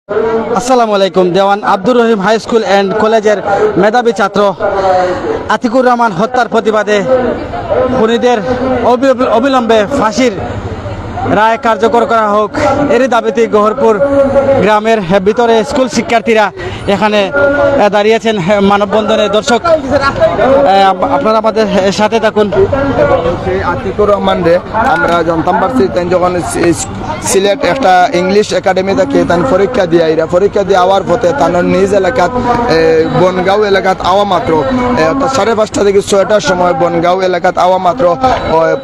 আসসালামু আলাইকুম। দেওয়ান Abdur Rahim high school and কলেজের মেধাবী ছাত্র আতিকুর রহমান হত্যার প্রতিবাদে খুনিদের অবিলম্বে ফাঁসির রায় কার্যকর করা হোক, এরই দাবিতে গহরপুর গ্রামের ভিতরে স্কুল শিক্ষার্থীরা এখানে দাঁড়িয়েছেন মানববন্ধনে। দর্শক, আপনারা আমাদের সাথে থাকুন। সেই আতিকুর রহমান রে আমরা জানতাম পারছি তাই যখন সিলেট একটা ইংলিশ একাডেমি থেকে তান পরীক্ষা দিয়ে পরীক্ষা দিয়ে আওয়ার পথে তার নিজ এলাকাত বনগাঁও এলাকাত আওয়া মাত্র 5:30 থেকে 6টার সময় বনগাঁও এলাকাত আওয়া মাত্র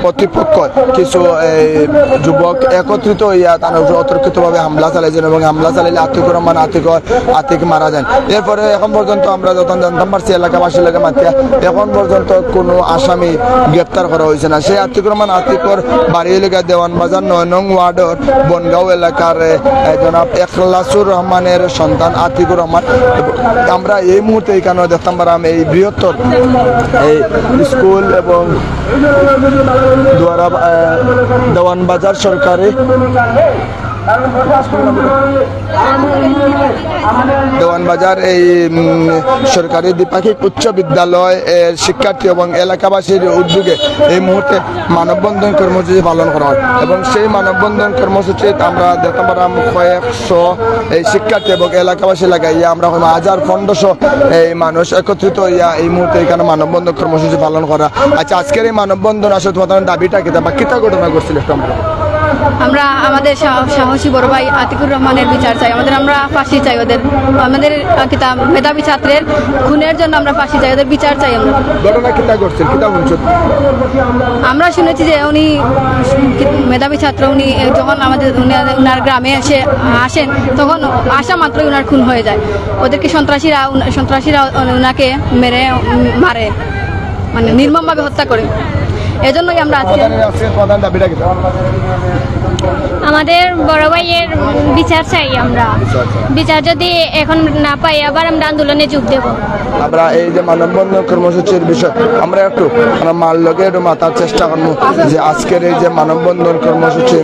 প্রতিপক্ষ কিছু যুবক একত্রিত হইয়া তার অতর্কিতভাবে হামলা চালাইছেন এবং হামলা চালাইলে আতিকুর রহমান আতিক মারা যান। এরপরে এখন পর্যন্ত আমরা যখন জানতাম পারছি এলাকাবাসীর লেগে মাতিয়া এখন পর্যন্ত কোনো আসামি গ্রেপ্তার করা হয়েছে না। সেই আতিকুর রহমান আতিকর বাড়ি এলাকা দেওয়ানবাজার 9 নং ওয়ার্ডের বনগাঁও এলাকার জনাব এখলাসুর রহমানের সন্তান আতিকুর রহমান। আমরা এই মুহূর্তে এখানে দেখতাম পারাম এই বৃহত্তর এই স্কুল এবং দেওয়ানবাজার সরকারি দেওয়ানবাজার এই সরকারি দ্বিপাক্ষিক উচ্চ বিদ্যালয় এর শিক্ষার্থী এবং এলাকাবাসীর উদ্যোগে এই মুহূর্তে মানববন্ধন কর্মসূচি পালন করা হয় এবং সেই মানববন্ধন কর্মসূচিতে আমরা দেখতে পারাম কয়েকশো এই শিক্ষার্থী এবং এলাকাবাসী লাগাইয়া আমরা 1500 এই মানুষ একত্রিত হইয়া এই মুহূর্তে এখানে মানববন্ধন কর্মসূচি পালন করা। আচ্ছা, আজকের এই মানববন্ধন আসলে তোমাদের দাবিটা কিতা বা কিতা ঘটনা করছিল একটু আমরা আমাদের সাহসী বড় ভাই আতিকুর রহমানের বিচার চাই। আমরা ফাঁসি চাই আমাদের কিতাব মেধাবী ছাত্রের খুনের জন্য আমরা ফাঁসি চাই, ওদের বিচার চাই। আমরা শুনেছি যে উনি মেধাবী ছাত্র, উনি যখন উনার গ্রামে এসে আসেন তখন আসা মাত্রই উনার খুন হয়ে যায়। ওদেরকে সন্ত্রাসীরা ওনাকে মারে, মানে নির্মমভাবে হত্যা করে। এজন্যই আমরা আমাদের বড় ভাইয়ের বিচার চাই। আমরা বিচার যদি এখন না পাই আবার আমরা আন্দোলনে যোগ দেব। আমরা এই যে মানববন্ধন কর্মসূচির বিষয় আমরা একটু মার লগে একটু মাথার চেষ্টা করবো যে আজকের এই যে মানববন্ধন কর্মসূচি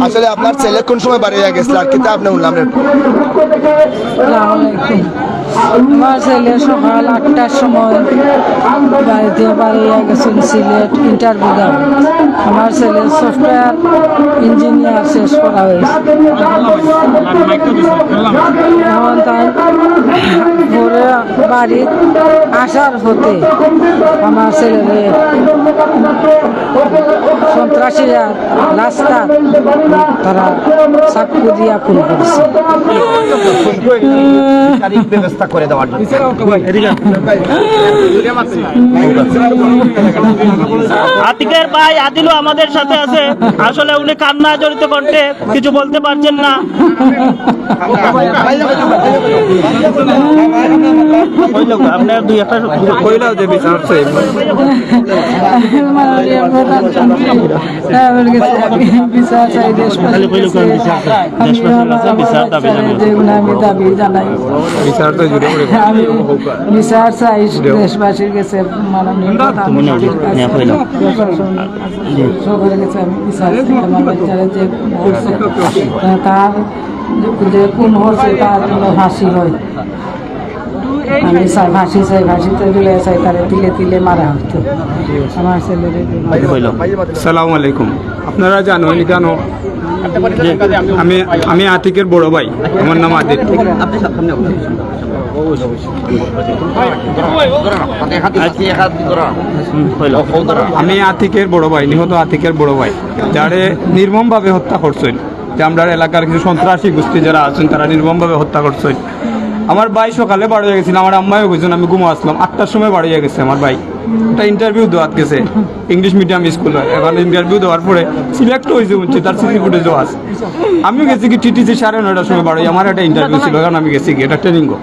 আসলে আপনার ছেলে কোন সময় বাড়ি গেছিল আর কিতা আপনি উঠলাম আমার ছেলে সকাল 8টার সময় বাড়িতে বাড়িয়ে গেছেন সিলেট ইন্টারভিউ দেওয়া। আমার ছেলে সফটওয়্যার ইঞ্জিনিয়ার শেষ করা হয়েছে। এখন তাই পরে বাড়ি আসার হতে আমার ছেলে সন্ত্রাসীরা রাস্তা তারা চাকু দিয়া খুন করেছে। ব্যবস্থা করে দেওয়ার জন্য আতিকের ভাই আদিলও আমাদের সাথে আছে। আসলে উনি কান্না জড়িত কণ্ঠে কিছু বলতে পারছেন না। আপনার দুই একটা কইলাও যে বিচার চাই বিচার চাই দেশবাসীর কাছে। তার যে কোন হচ্ছে তার ফাঁসি হয়। আমি ফাঁসি চাই, ফাঁসিতে দিলে চাই তারা তিলে তিলে মারা হতো আমার ছেলের। সালামু আলাইকুম। আপনারা জানো আমি আতিকের বড় ভাই, আমার নাম আদিত। আমি আতিকের বড় ভাই, নিহত আতিকের বড় ভাই, যারে নির্মমভাবে হত্যা করছেন। যে আমরা এলাকার কিছু সন্ত্রাসী গোষ্ঠী যারা আছেন তারা নির্মমভাবে হত্যা করছেন। আমার ভাই সকালে বাড়ি হয়ে গেছিল, আমার আম্মাও গেছেন, আমি ঘুমো আসলাম 8টার সময় বাড়ি হয়ে গেছে আমার ভাই। একটা ইন্টারভিউ দেওয়ার গেছে ইংলিশ মিডিয়াম স্কুলে। এখন ইন্টারভিউ দেওয়ার পরে সিলেক্ট হয়েছে বলছে, তার সিসি ফুটেজও আছে। আমিও গেছি কি টিটিসি 9:30টার সময় বাড়ি, আমার একটা ইন্টারভিউ ছিল, কারণ আমি গেছি কি এটা ট্রেনিংও।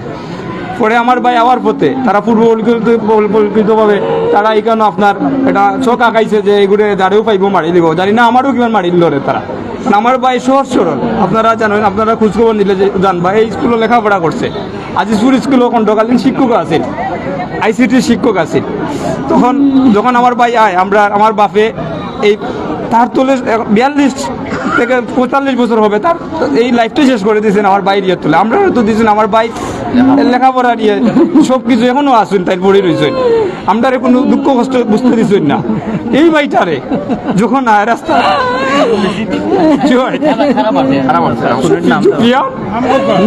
পরে আমার ভাই আওয়ার পথে তারা পূর্বপরিকল্পিতভাবে তারা এখানে আপনার এটা চোখ আঁকাইছে যে এইগুলো দাঁড়িয়েও পাইব মারি দিব, জানি না আমারও কিমান মারি দিল রে তারা। আমার ভাই সহজ সরল, আপনারা জানেন, আপনারা খোঁজখবর নিলে যে জানবা এই স্কুলে লেখাপড়া করছে। আজিজপুর স্কুলেও খণ্ডকালীন শিক্ষক আছেন, আইসিটির শিক্ষক আছেন। যখন আমার ভাই আয় আমার বাপে এই তার তোলে 42 থেকে 45 বছর হবে তার এই লাইফটা শেষ করে দিয়েছেন আমার বাইর ইয়ে তুলে আমরা তো দিয়েছেন আমার বাইক লেখাপড়া নিয়ে সব কিছু এখনো আসুন তাই পড়ে রয়েছেন আমরা কোনো দুঃখ কষ্ট বুঝতে দিচ্ছেন না এই বাইটারে যখন আয় রাস্তা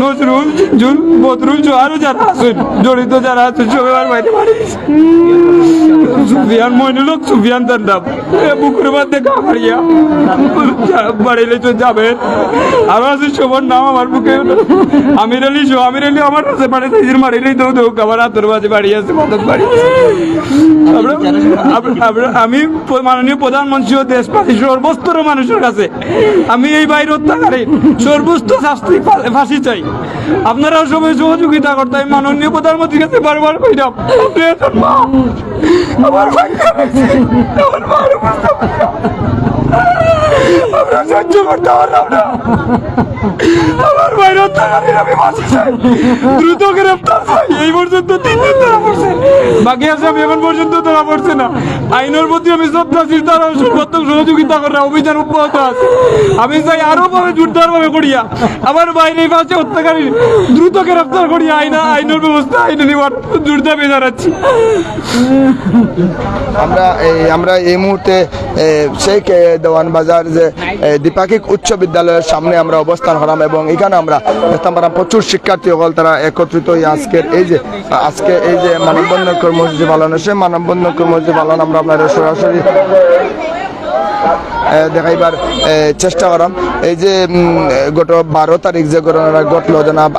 নজরুল জুল বদরুল আরো যারা আছেন জড়িত যারা আছেন সবাই আমার বাইরে বাড়ি সুফিয়ান মইনুলক সুফিয়ান দান্দাব বুকুর মধ্যে কামারিয়া বাড়িলে তো যাবেন আরো আছে সবার নাম আমার বুকে আমির আলী আমার কাছে বাড়ি সাইজের মারিলেই তো আমার হাতের মাঝে বাড়ি আছে কতক বাড়ি আমি মাননীয় প্রধানমন্ত্রী ও দেশবাসী সর্বস্তর মানুষের কাছে আমি এই বাইরে হত্যাকারী সর্বোচ্চ শাস্তি ফাঁসি চাই আপনারাও সবাই সহযোগিতা করতে আমি মাননীয় প্রধানমন্ত্রীর কাছে বারবার কইলাম আমার আমরা সহ্য করতে পারলাম না আমার বাইরে হত্যাকারীর আমি ফাঁসি চাই দ্রুত গ্রেফতার চাই এই পর্যন্ত 3 দিন ধরা পড়ছে বাকি আছে আমি এখন পর্যন্ত ধরা পড়ছে না আইনের প্রতি আমি শ্রদ্ধাশীল তারা সর্বোত্তম সহযোগিতা করে অভিযান অব্যাহত আছে আমি চাই আরো ভাবে জোরদারভাবে করিয়া আমার বাইরে এই ফাঁসি হত্যাকারী দ্রুত গ্রেফতার করিয়া আইনের ব্যবস্থা আইনে নেওয়ার জোর দাবি জানাচ্ছি আমরা এই মুহূর্তে সেই দেওয়ান বাজার যে দ্বিপাক্ষিক উচ্চ বিদ্যালয়ের সামনে আমরা অবস্থান করলাম এবং এখানে আমরা দেখতাম পারলাম প্রচুর শিক্ষার্থী হল তারা একত্রিত হয়ে আজকে এই যে মানববন্ধন কর্মসূচি পালন সেই মানববন্ধন কর্মসূচি পালন আমরা আপনাদের সরাসরি দেখাইবার চেষ্টা করাম এই যে গত 12 তারিখ যে ঘটনাটা ঘটলো জনাব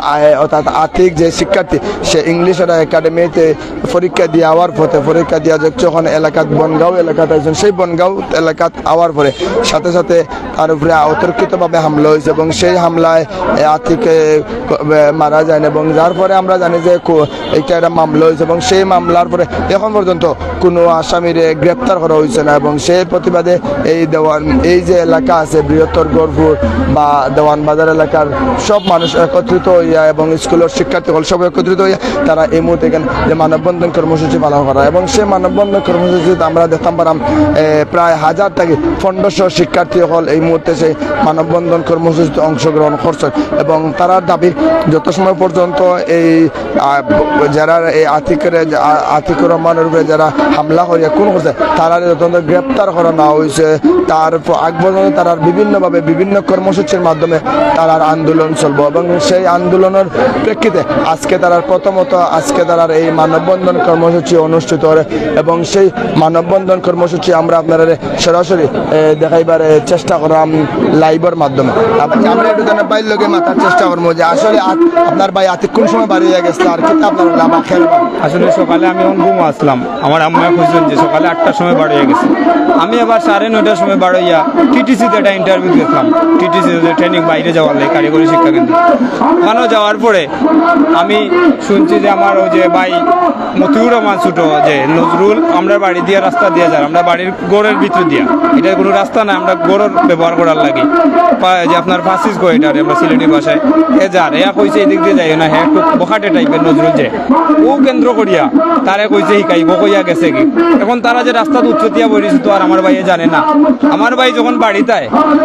অর্থাৎ আতিক যে শিক্ষার্থী সে ইংলিশ একাডেমিতে পরীক্ষা দিয়ে আওয়ার পথে পরীক্ষা দিয়া যখন এলাকাত বনগাঁও এলাকাতে আছেন সেই বনগাঁও এলাকাত আওয়ার পরে সাথে সাথে তার উপরে অতর্কিতভাবে হামলা হয়েছে এবং সেই হামলায় আতিক মারা যায় এবং যার পরে আমরা জানি যে একটা মামলা হয়েছে এবং সেই মামলার পরে এখন পর্যন্ত কোনো আসামিরে গ্রেপ্তার করা হয়েছে না এবং সেই প্রতিবাদে এই যে এলাকা আছে বৃহত্তর গড়পুর বা দেওয়ান বাজার এলাকার সব মানুষ একত্রিত হইয়া এবং স্কুলের শিক্ষার্থীগণ সব একত্রিত হইয়া তারা এই মুহূর্তে এখানে যে মানববন্ধন কর্মসূচি পালন করা এবং সেই মানববন্ধন কর্মসূচিতে আমরা দেখতাম পারাম প্রায় 1000 থেকে 1500 শিক্ষার্থী হল এই মুহূর্তে সেই মানববন্ধন কর্মসূচিতে অংশগ্রহণ করছে এবং তারা দাবি যত সময় পর্যন্ত এই যারা এই আতিকুর রহমানের উপরে যারা হামলা করিয়া খুন করছে তারা যত গ্রেপ্তার করা না হয়েছে তার আগ পর্যন্ত তারা বিভিন্নভাবে বিভিন্ন কর্মসূচির মাধ্যমে তার আন্দোলন চলবো এবং সেই আন্দোলনের প্রেক্ষিতে আজকে তারা এই মানববন্ধন কর্মসূচি অনুষ্ঠিত করে এবং সেই মানববন্ধন কর্মসূচি আমরা আপনারা সরাসরি দেখাইবার চেষ্টা করলাম লাইভের মাধ্যমে আমরা একটু জানা বাইর লোকে মাথার চেষ্টা করবো যে আসলে আপনার ভাই আতিক কোন সময় বাড়ি হয়ে গেছে আর কি আপনার আসলে সকালে আমি এখন ঘুমো আসলাম আমার আম্মা খুঁজছেন যে সকালে 8টার সময় বাড়ি হয়ে গেছে আমি আবার 9:30টার সময় বাড়াইয়া টিটিসিতে একটা ইন্টারভিউ দেখলাম টিটিসিতে ট্রেনিং বাইরে যাওয়ার লাগে কারিগরি শিক্ষা কেন্দ্রে ওখানেও যাওয়ার পরে আমি শুনছি যে আমার ওই যে ভাই মতিউর রহমান ছোটো যে নজরুল আমরা বাড়ি দিয়ে রাস্তা দিয়ে যায় আমরা বাড়ির গোড়ের ভিতর দিয়া এটা কোনো রাস্তা না আমরা গোড়ের ব্যবহার করার লাগে যে আপনার ফাঁসিস গো এটা আমরা সিলেটি ভাষায় কইছে এদিক দিয়ে যাই না হ্যাঁ একটু বখাটে টাইপের নজরুল যে ও কেন্দ্র করিয়া তারে কইছে শিখাইব কইয়া গেছে কি এখন তারা যে রাস্তাতে উচ্চতিয়া বলিছে তো আর আমার ভাইয়ে জানে না আমার ভাই যখন বাড়িতে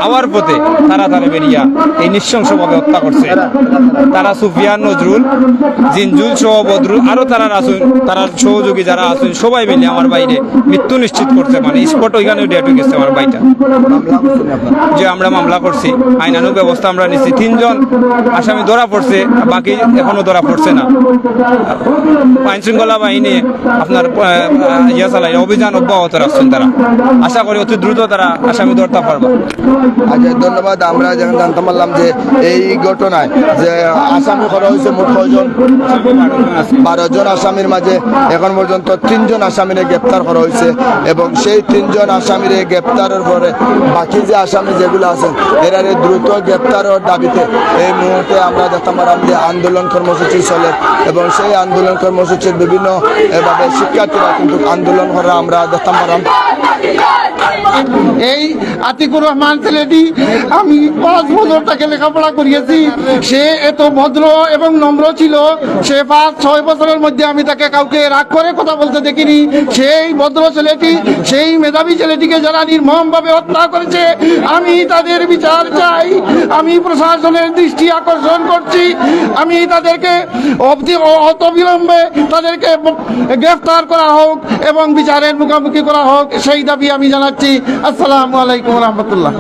আওয়ার পথে তারা বেরিয়া এই নৃশংসভাবে হত্যা করছে তারা সুফিয়ান নজরুল জিনজুল সহ বদরুল আরো তারা সহযোগী যারা আছেন সবাই মিলে আমার বাইরে মৃত্যু নিশ্চিত করছে মানে স্পট ওইখানে ডেট হয়ে গেছে আমার ভাইটা যে আমরা মামলা করছি আইনানুগ ব্যবস্থা আমরা নিচ্ছি 3 জন আসামি ধরা পড়ছে বাকি এখনো ধরা পড়ছে না আইন শৃঙ্খলা বাহিনী আপনার চালাই অভিযান অব্যাহত রাখছেন তারা আশা করি অতি দ্রুত তারা আসামি ধরতে পারবে আচ্ছা ধন্যবাদ আমরা যখন জানতে পারলাম যে এই ঘটনায় যে আসামি করা হয়েছে মোট 12 জন আসামির মাঝে এখন পর্যন্ত 3 জন আসামিরে গ্রেপ্তার করা হয়েছে এবং সেই 3 জন আসামিরে গ্রেপ্তারের পরে বাকি যে আসামি যেগুলো আছেন এরা দ্রুত গ্রেপ্তারের দাবিতে এই মুহূর্তে আমরা দেখতে পারলাম যে আন্দোলন কর্মসূচি চলে এবং সেই আন্দোলন কর্মসূচির বিভিন্ন ভাবে শিক্ষার্থীরা কিন্তু আন্দোলন করা আমরা দেখতে পারলাম। এই আতিকুর রহমান ছেলেটি আমি 5 বছর তাকে লেখাপড়া করিয়েছি। সে এত ভদ্র এবং নম্র ছিল। সে 5-6 বছরের মধ্যে আমি তাকে কাউকে রাগ করে কথা বলতে দেখিনি। সেই ভদ্র ছেলেটি, সেই মেধাবী ছেলেটিকে যারা নির্মমভাবে হত্যা করেছে, আমি তাদের বিচার চাই। আমি প্রশাসনের দৃষ্টি আকর্ষণ করছি। আমি তাদেরকে অবিলম্বে তাদেরকে গ্রেফতার করা হোক এবং বিচারের মুখোমুখি করা হোক, সেই দাবি আমি জানাচ্ছি। আসসালামু আলাইকুম রহমতুল্লাহ।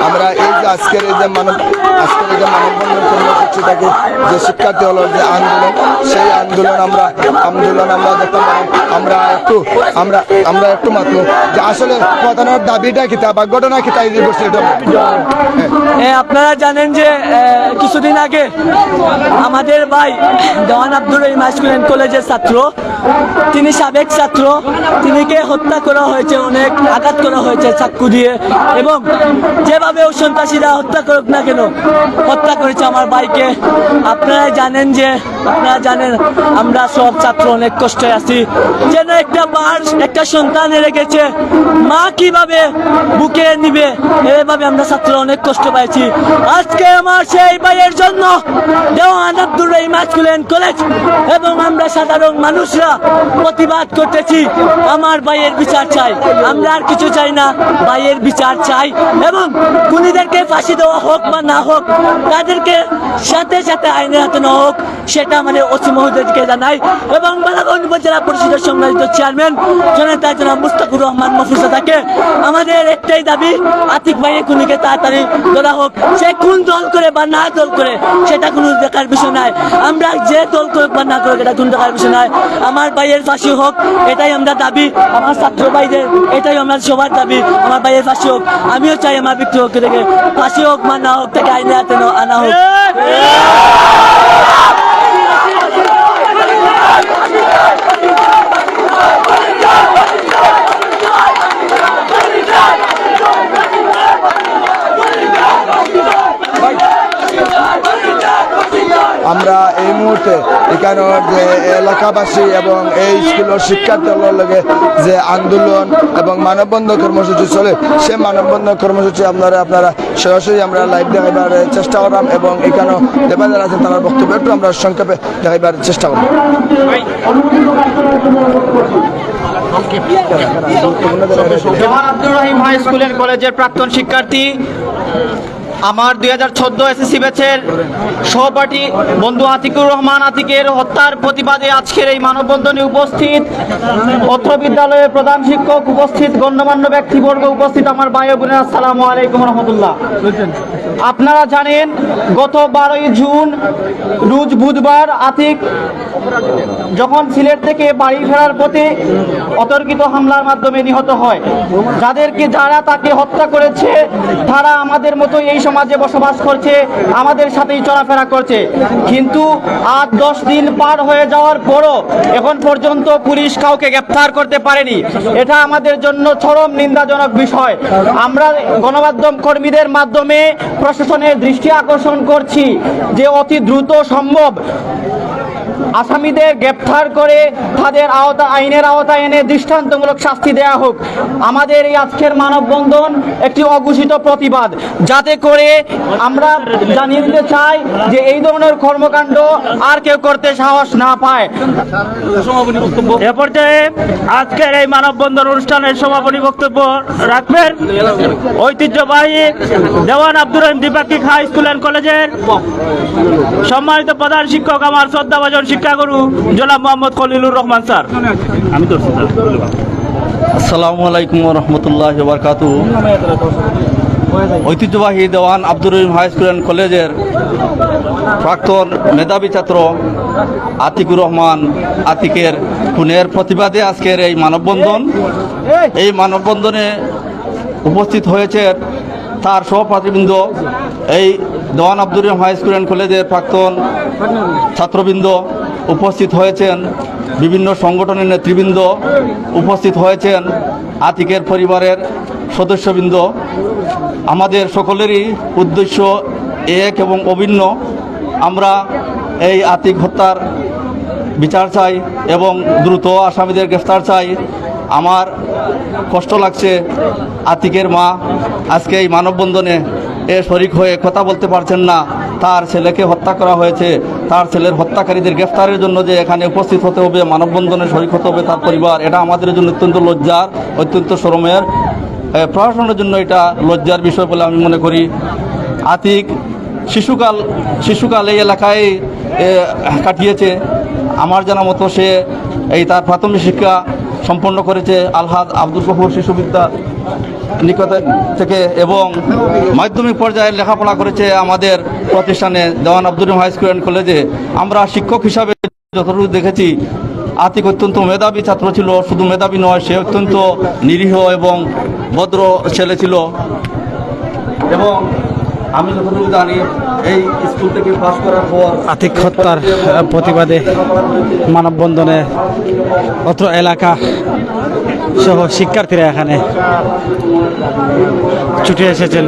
আমরা এই যে আজকের এই যে মানববন্ধন কর্মসূচিটাকে যে শিক্ষার্থী হলো যে আন্দোলন, সেই আন্দোলন আমরা দেখতে পারি। আমরা একটু মাত্র যে আসলে কথানোর দাবিটা কিতা বা ঘটনা কিতা এই বসে আপনারা জানেন যে কিছুদিন আগে আমাদের ভাই দেওয়ান Abdur Rahim high school and কলেজের ছাত্র, তিনি সাবেক ছাত্র, তিনিকে হত্যা করা হয়েছে, অনেক আঘাত করা হয়েছে চাকু দিয়ে, এবং যেভাবে সন্ত্রাসীরা হত্যা করুক না কেন হত্যা করেছে আমার ভাইকে। আপনারা জানেন আমরা সব ছাত্র অনেক কষ্টে আছি। যেন একটা সন্তান রেখেছে, মা কিভাবে বুকে নিবে, এভাবে আমরা ছাত্র অনেক কষ্ট পাইছি। আজকে আমার সেই ভাইয়ের জন্য দেওয়ান Abdur Rahim high school and college এবং আমরা সাধারণ মানুষরা প্রতিবাদ করতেছি। আমার ভাইয়ের বিচার চাই, আমরা আর কিছু চাই না, ভাইয়ের বিচার চাই। এবং খুনিদেরকে ফাঁসি দেওয়া হোক বা না হোক, তাদেরকে সাথে সাথে আইনের হাতে নেওয়া হোক, সেটা আমাদের ওসি মহোদয়কে জানাই। এবং বালাগঞ্জ উপজেলা পরিষদের সম্মানিত চেয়ারম্যান জনাব মুস্তাকুর রহমান মফুজাদাকে আমাদের একটাই দাবি, আতিক ভাইয়ের খুনিকে তাড়াতাড়ি ধরা হোক। সে কোন দল করে বা না দল করে সেটা কোনো দেখার বিষয় নয়, আমরা যে দল করুক বা না করুক এটা কোনো দেখার বিষয় নয়। আমার ভাইয়ের ফাঁসি হোক, এটাই আমরা দাবি। আমার ছাত্র ভাইদের এটাই আমরা সবার দাবি, আমার ভাইয়ের ফাঁসি হোক। আমিও চাই আমার বিক্রি থেকে ফাঁসি হোক বা না হোক, তাকে আইনে হাতে আনা হোক। আমরা এই মুহূর্তে এখানে যে এলাকাবাসী এবং এই স্কুলের শিক্ষার্থীদের লগে যে আন্দোলন এবং মানববন্ধন কর্মসূচি চলে, সেই মানববন্ধন কর্মসূচি আপনারা সরাসরি আমরা লাইভ দেখাইবার চেষ্টা করলাম এবং এখানে যারা আছেন তার বক্তব্য একটু আমরা সংক্ষেপে দেখাইবার চেষ্টা করলাম। দেওয়ান Abdur Rahim high school and কলেজের প্রাক্তন শিক্ষার্থী, আমার 2014 এসএসসি ব্যাচের সহপাঠী বন্ধু আতিকুর রহমান আতিকের হত্যার প্রতিবাদে আজকের এই মানববন্ধনে উপস্থিত অত্র বিদ্যালয়ের প্রধান শিক্ষক, উপস্থিত গণ্যমান্য ব্যক্তিবর্গ, উপস্থিত আমার ভাই ও বোনেরা, আসসালামু আলাইকুম রহমতুল্লাহ। আপনারা জানেন গত 12ই জুন রোজ বুধবার আতিক যখন সিলেট থেকে বাড়ি ফেরার পথে অতর্কিত হামলার মাধ্যমে নিহত হয়। যারা তাকে হত্যা করেছে তারা আমাদের মতো এই সমাজে বসবাস করছে, আমাদের সাথেই চলাফেরা করছে, কিন্তু 8-10 দিন পার হয়ে যাওয়ার পরও এখন পর্যন্ত পুলিশ কাউকে গ্রেফতার করতে পারেনি। এটা আমাদের জন্য চরম নিন্দাজনক বিষয়। আমরা গণমাধ্যম কর্মীদের মাধ্যমে প্রশাসনের দৃষ্টি আকর্ষণ করছি যে অতি দ্রুত সম্ভব আসামিদের গ্রেফতার করে তাদের আইনের আওতায় এনে দৃষ্টান্তমূলক শাস্তি দেওয়া হোক। আমাদের এই আজকের মানববন্ধন একটি অঘোষিত প্রতিবাদ, যাতে করে আমরা জানিয়ে দিতে চাই যে এই ধরনের কর্মকাণ্ড আর কেউ করতে সাহস না পায়। এ পর্যায়ে আজকের এই মানববন্ধন অনুষ্ঠানের সমাপনী বক্তব্য রাখবেন ঐতিহ্যবাহী দেওয়ান আব্দুর রহিম দ্বিপাক্ষিক হাই স্কুল অ্যান্ড কলেজের সম্মানিত প্রধান শিক্ষক, আমার শ্রদ্ধাভাজন শিক্ষাগুরু জনাব মোহাম্মদ খলিলুর রহমান স্যার। আসসালামু আলাইকুম রহমতুল্লাহ বারকাতু। ঐতিহ্যবাহী দেওয়ান Abdur Rahim high school and কলেজের প্রাক্তন মেধাবী ছাত্র আতিকুর রহমান আতিকের খুনের প্রতিবাদে আজকের এই মানববন্ধন। এই মানববন্ধনে উপস্থিত হয়েছে তার সহপাঠীবৃন্দ, এই দেওয়ান Abdur Rahim high school and কলেজের প্রাক্তন ছাত্রবৃন্দ, উপস্থিত হয়েছেন বিভিন্ন সংগঠনের নেতৃবৃন্দ, উপস্থিত হয়েছেন আতিকের পরিবারের সদস্যবৃন্দ। আমাদের সকলেরই উদ্দেশ্য এক এবং অভিন্ন। আমরা এই আতিক হত্যার বিচার চাই এবং দ্রুত আসামিদের গ্রেফতার চাই। আমার কষ্ট লাগছে আতিকের মা আজকে এই মানববন্ধনে শরিক হয়ে কথা বলতে পারছেন না। তার ছেলেকে হত্যা করা হয়েছে, তার ছেলের হত্যাকারীদের গ্রেফতারের জন্য যে এখানে উপস্থিত হতে হবে, মানববন্ধনে শরিক হতে হবে তার পরিবার, এটা আমাদের জন্য অত্যন্ত লজ্জার, অত্যন্ত শরমের। প্রশাসনের জন্য এটা লজ্জার বিষয় বলে আমি মনে করি। আতিক শিশুকাল এই এলাকায় কাটিয়েছে। আমার জানা মতো সে তার প্রাথমিক শিক্ষা সম্পন্ন করেছে আলহাজ আব্দুল গফুর শিশু বিদ্যা নিকট থেকে এবং মাধ্যমিক পর্যায়ে লেখাপড়া করেছে আমাদের প্রতিষ্ঠানে দেওয়ান Abdur Rahim high school and কলেজে। আমরা শিক্ষক হিসাবে যতটুকু দেখেছি আতিক অত্যন্ত মেধাবী ছাত্র ছিল। শুধু মেধাবী নয়, সে অত্যন্ত নিরীহ এবং ভদ্র ছেলে ছিল। এবং আমি যতটুকু জানি এই স্কুল থেকে পাশ করার পর আতিক হত্যার প্রতিবাদে মানববন্ধনে অত্র এলাকা সহ শিক্ষার্থীরা এখানে ছুটে এসেছেন।